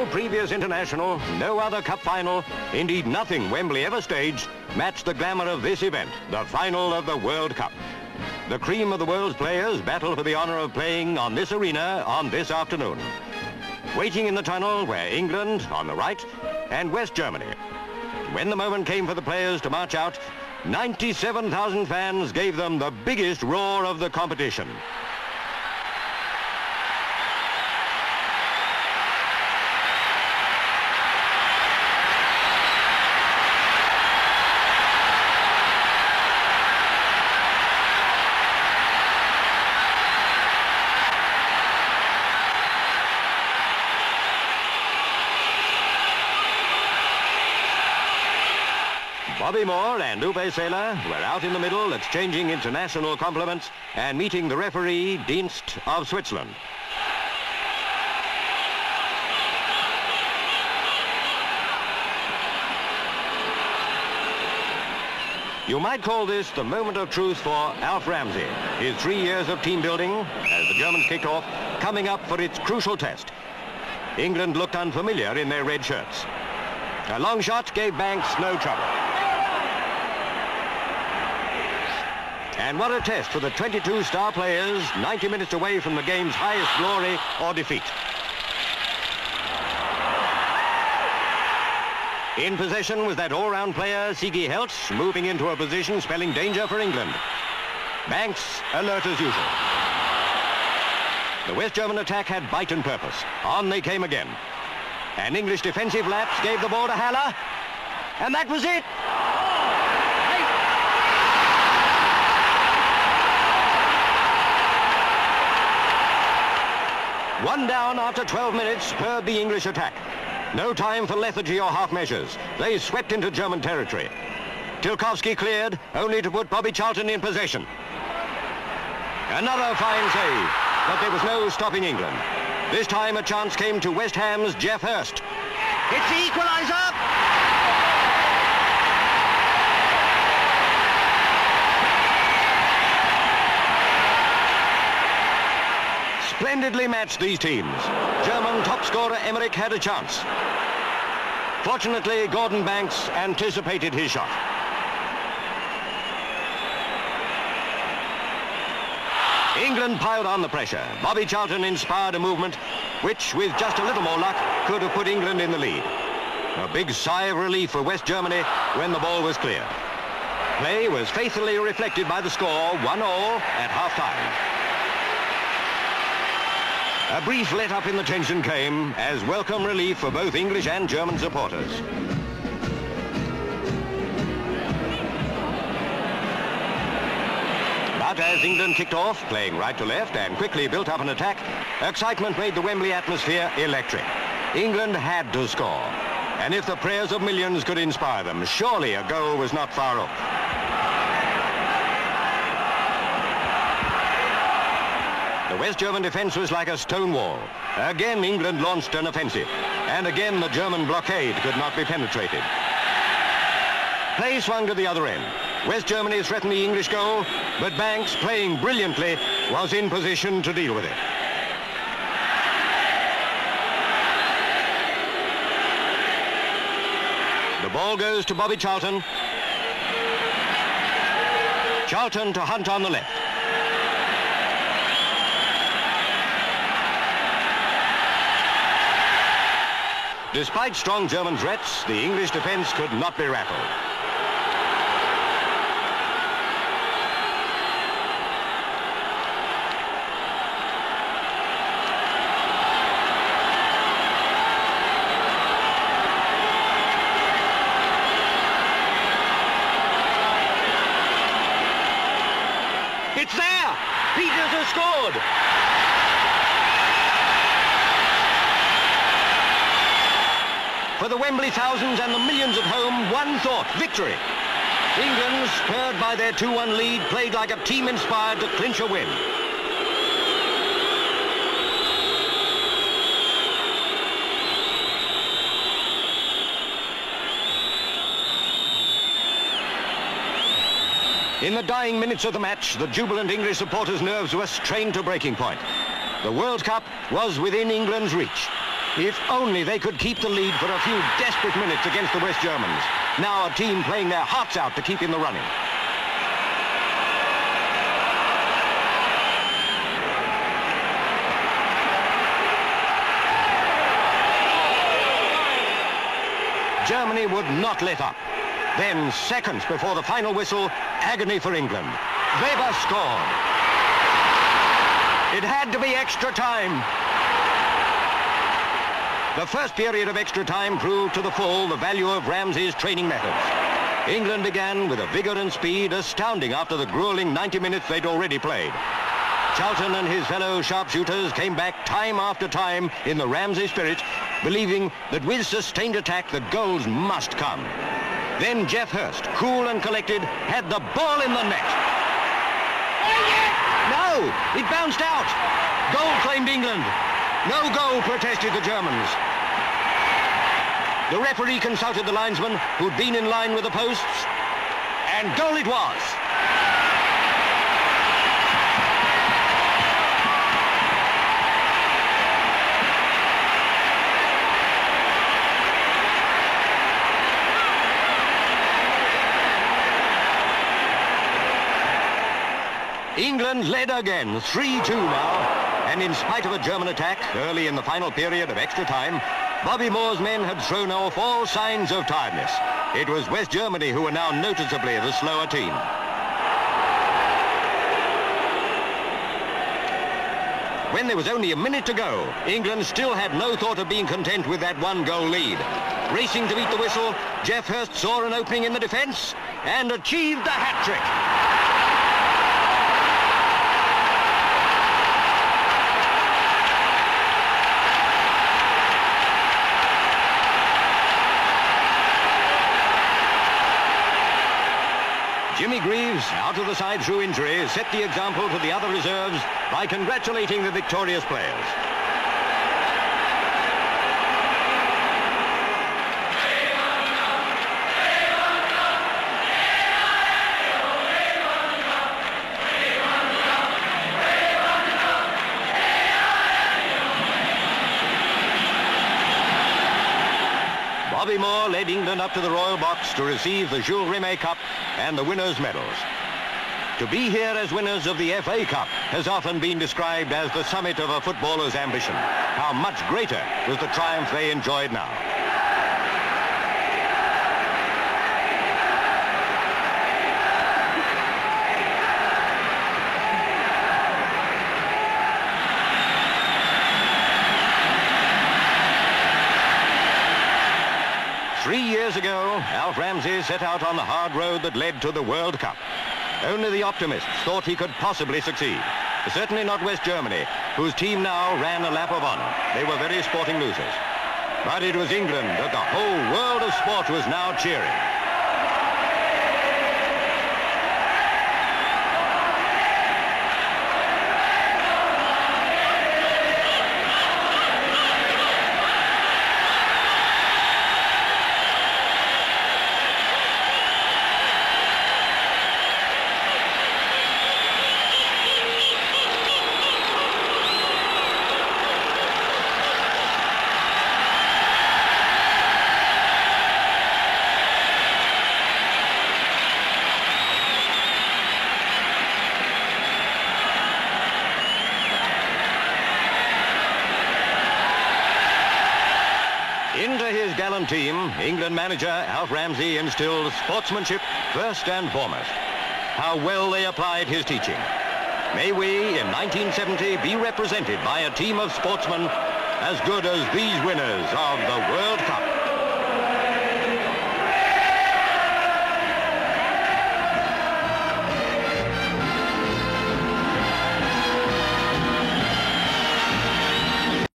previous international, no other cup final, indeed nothing Wembley ever staged, matched the glamour of this event, the final of the World Cup. The cream of the world's players battle for the honour of playing on this arena on this afternoon. Waiting in the tunnel were England on the right and West Germany. When the moment came for the players to march out, 97,000 fans gave them the biggest roar of the competition. Bobby Moore and Uwe Seeler were out in the middle exchanging international compliments and meeting the referee, Dienst of Switzerland. You might call this the moment of truth for Alf Ramsey. His 3 years of team building, as the Germans kicked off, coming up for its crucial test. England looked unfamiliar in their red shirts. A long shot gave Banks no trouble. And what a test for the 22 star players, 90 minutes away from the game's highest glory or defeat. In possession was that all-round player, Sigi Heltz, moving into a position spelling danger for England. Banks alert as usual. The West German attack had bite and purpose. On they came again. An English defensive lapse gave the ball to Haller, and that was it. One down after 12 minutes spurred the English attack. No time for lethargy or half measures. They swept into German territory. Tilkowski cleared, only to put Bobby Charlton in possession. Another fine save, but there was no stopping England. This time a chance came to West Ham's Geoff Hurst. It's the equaliser! Splendidly matched, these teams. German top scorer Emmerich had a chance. Fortunately, Gordon Banks anticipated his shot. England piled on the pressure. Bobby Charlton inspired a movement which, with just a little more luck, could have put England in the lead. A big sigh of relief for West Germany when the ball was clear. Play was faithfully reflected by the score, 1-1 at half-time. A brief let-up in the tension came as welcome relief for both English and German supporters. But as England kicked off, playing right to left and quickly built up an attack, excitement made the Wembley atmosphere electric. England had to score. And if the prayers of millions could inspire them, surely a goal was not far off. The West German defence was like a stone wall. Again, England launched an offensive. And again, the German blockade could not be penetrated. Play swung to the other end. West Germany threatened the English goal, but Banks, playing brilliantly, was in position to deal with it. The ball goes to Bobby Charlton. Charlton to Hunt on the left. Despite strong German threats, the English defence could not be rattled. It's there! Peters has scored! For the Wembley thousands and the millions at home, one thought, victory. England, spurred by their 2-1 lead, played like a team inspired to clinch a win. In the dying minutes of the match, the jubilant English supporters' nerves were strained to breaking point. The World Cup was within England's reach. If only they could keep the lead for a few desperate minutes against the West Germans. Now a team playing their hearts out to keep in the running. Germany would not let up. Then, seconds before the final whistle, agony for England. Weber scored. It had to be extra time. The first period of extra time proved to the full the value of Ramsey's training methods. England began with a vigour and speed astounding after the gruelling 90 minutes they'd already played. Charlton and his fellow sharpshooters came back time after time in the Ramsey spirit, believing that with sustained attack the goals must come. Then Jeff Hurst, cool and collected, had the ball in the net. No, it bounced out. Goal claimed England. No goal, protested the Germans. The referee consulted the linesman, who'd been in line with the posts, and goal it was. England led again, 3-2 now. And in spite of a German attack early in the final period of extra time, Bobby Moore's men had thrown off all signs of tiredness. It was West Germany who were now noticeably the slower team. When there was only a minute to go, England still had no thought of being content with that 1-goal lead. Racing to beat the whistle, Jeff Hurst saw an opening in the defence and achieved the hat-trick. Jimmy Greaves, out of the side through injury, set the example to the other reserves by congratulating the victorious players. Bobby Moore led England up to the Royal Box to receive the Jules Rimet Cup and the winners' medals. To be here as winners of the FA Cup has often been described as the summit of a footballer's ambition. How much greater was the triumph they enjoyed now. Three years ago, Alf Ramsey set out on the hard road that led to the World Cup. Only the optimists thought he could possibly succeed. Certainly not West Germany, whose team now ran a lap of honour. They were very sporting losers. But it was England that the whole world of sport was now cheering. Into his gallant team, England manager Alf Ramsey instilled sportsmanship first and foremost. How well they applied his teaching. May we, in 1970, be represented by a team of sportsmen as good as these winners of the World Cup.